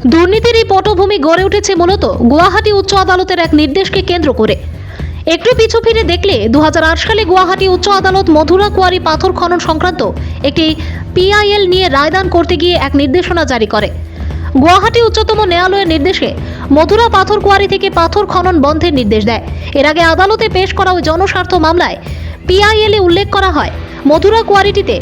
দুর্নীতির এই পটভূমি গড়ে উঠেছে মূলত গুয়াহাটি উচ্চ আদালতের এক নির্দেশকে কেন্দ্র করে। একটু পিছু ফিরে দেখলে 2008 সালে গুয়াহাটি উচ্চ আদালত মধুরা কুয়ারি পাথর খনন সংক্রান্ত একটি পিআইএল নিয়ে রায়দান করতে গিয়ে এক নির্দেশনা জারি করে। গুয়াহাটি উচ্চতম ন্যায়ালয়ের নির্দেশে মধুরা পাথর কুয়ারি থেকে পাথর খনন বন্ধের নির্দেশ দেয়। এর আগে আদালতে পেশ করা ওই জনস্বার্থ মামলায় পিআইএল এ উল্লেখ করা হয়, মধুরা কুয়ারিটিতে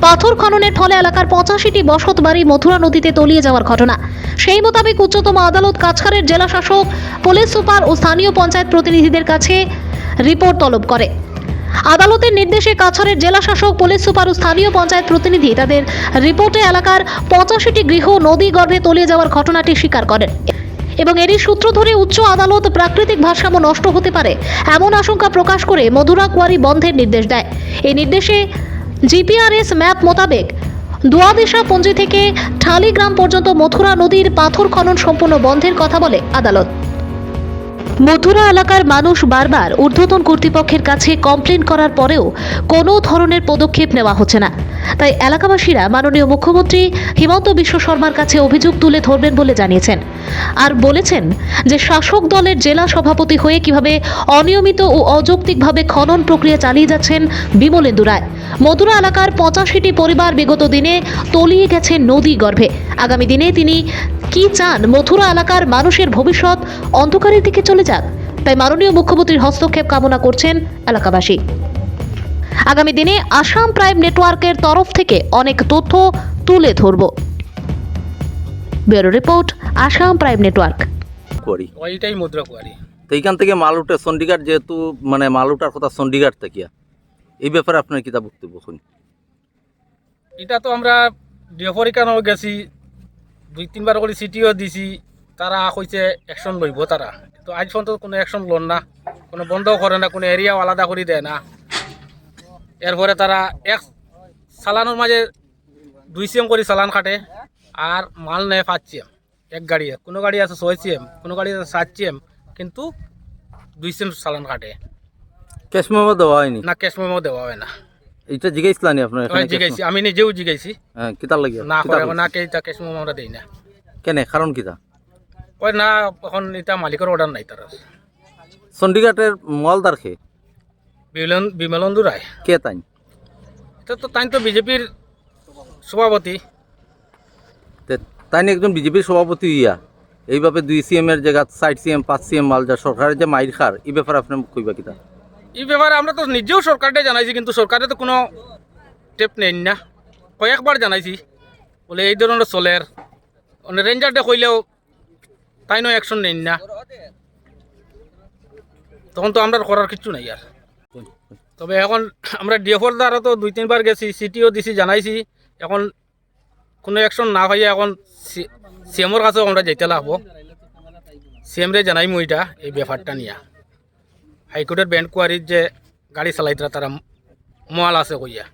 পাথর খননের ফলে এলাকার 85টি বসত বাড়ি মথুরা নদীতে তলিয়ে যাওয়ার ঘটনা। সেই মোতাবেক উচ্চতম আদালত কাছাড়ের জেলা শাসক, পুলিশ সুপার ও স্থানীয় পঞ্চায়েত প্রতিনিধিদের কাছে রিপোর্ট তলব করে। আদালতের নির্দেশে কাছাড়ের জেলা শাসক, পুলিশ সুপার ও স্থানীয় পঞ্চায়েত প্রতিনিধি তাদের রিপোর্টে এলাকার 85টি গৃহ নদী গর্ভে তলিয়ে যাওয়ার ঘটনাটি স্বীকার করেন এবং এরই সূত্র ধরে উচ্চ আদালত প্রাকৃতিক ভারসাম্য নষ্ট হতে পারে এমন আশঙ্কা প্রকাশ করে মধুরা কুয়ারি বন্ধের নির্দেশ দেয়। এই নির্দেশে জিপিআরএস ম্যাপ মোতাবেক দুয়াদিশা পঞ্জি থেকে ঠালিগ্রাম পর্যন্ত মথুরা নদীর পাথর খনন সম্পূর্ণ বন্ধের কথা বলে আদালত। মথুরা এলাকার মানুষ বারবার ঊর্ধ্বতন কর্তৃপক্ষের কাছে কমপ্লেন করার পরেও কোনো ধরনের পদক্ষেপ নেওয়া হচ্ছে না। তাই এলাকাবাসীরা মাননীয় মুখ্যমন্ত্রী হিমন্ত বিশ্ব শর্মার কাছে অভিযোগ তুলে ধরবেন বলে জানিয়েছেন। আর বলেছেন যে শাসক দলের জেলা সভাপতি হয়ে কিভাবে অনিয়মিত ও অযৌক্তিকভাবে খনন প্রক্রিয়া চালিয়ে যাচ্ছেন বিমলেন্দু রায়। মথুরা এলাকার 85টি পরিবার বিগত দিনে তলিয়ে গেছে নদী গর্ভে। আগামী দিনে তিনি কি চান, মথুরা এলাকার মানুষের ভবিষ্যৎ অন্ধকারের দিকে চলে যাক, তাই মাননীয় মুখ্যমন্ত্রীর হস্তক্ষেপ কামনা করছেন এলাকাবাসী। আগামী দিনে আসাম প্রাইম নেটওয়ার্কের তরফ থেকে অনেক তথ্য তুলে ধরব। Bureau report, Assam prime network. করি ওইটাই মুদ্রা কুয়ারি। তো এইখান থেকে মাল উঠে চণ্ডীগড়, যেহেতু মানে মাল উঠার কথা চণ্ডীগড় থেকে, এই ব্যাপারে আপনার কিতা বক্তব্য শুনি? এটা তো আমরা ডিএফরিকানও গেছি, 2-3বার করে সিটিও দিছি, তারা কইছে অ্যাকশন লইব তারা, তো আজ পর্যন্ত কোনো অ্যাকশন লন না, কোনো বন্ধও করে না, কোনো এরিয়াও আলাদা করে দেয় না। এরপরে তারা এক চালানোর মাঝে 2 CM করে চালান কাটে আর মাল নেয় 5 CM এক গাড়ি। কোনো গাড়ি আছে 6 CM, কোনো গাড়ি আছে 7 CM, কিন্তু 2 CM চালান কাটে ক্যাশ মেমো দেওয়া হয়নি না, ক্যাশ মেমো দেওয়া হয় না। এইটা জিজ্ঞাসলানি আপনার এখানে? জিগাইছি, আমি নিজেও জিগাইছি, হ্যাঁ, কিতা লাগে না করে না কে তা ক্যাশ মেমো আমরা দেই না। কেন, কারণ কিতা? ওই না, এখন এটা মালিকের অর্ডার নাই তার। চণ্ডীগড়ের মলদার খে বিমলেন্দু রায় কে তাই? এটা তো তাই তো বিজেপির সভাপতি। তাই একজন বিজেপির সভাপতি ইয়া এইভাবে 2 CM এর জায়গা 4 CM 5 CM মাল যা সরকারের যে মাইর খার, এই ব্যাপারে আপনি কইবা কিতা? এই ব্যাপারে আমরা তো নিজেও সরকারকে জানাইছি, কিন্তু সরকারে তো কোনো স্টেপ নেন না। কয়েকবার জানাইছি, বলে এই ধরনের চলের রেঞ্জারটা কইলেও তাই নয় অ্যাকশন নেন না, তখন তো আমরা করার কিছু নাই আর। তবে এখন আমরা ডিএফওর দ্বারা তো 2-3বার গেছি, সিটিও দিছি, জানাইছি, এখন কোনো অ্যাকশন না হইয়া এখন সিএমর কাছেও আমরা যেতে লাগবো। সিএমরে জানাইমু এটা এই ব্যাপারটা নিয়ে। হাইকোর্টের ব্যান্ড কোয়ারির যে গাড়ি চালাইতরা তারা মহাল আছে কইয়া।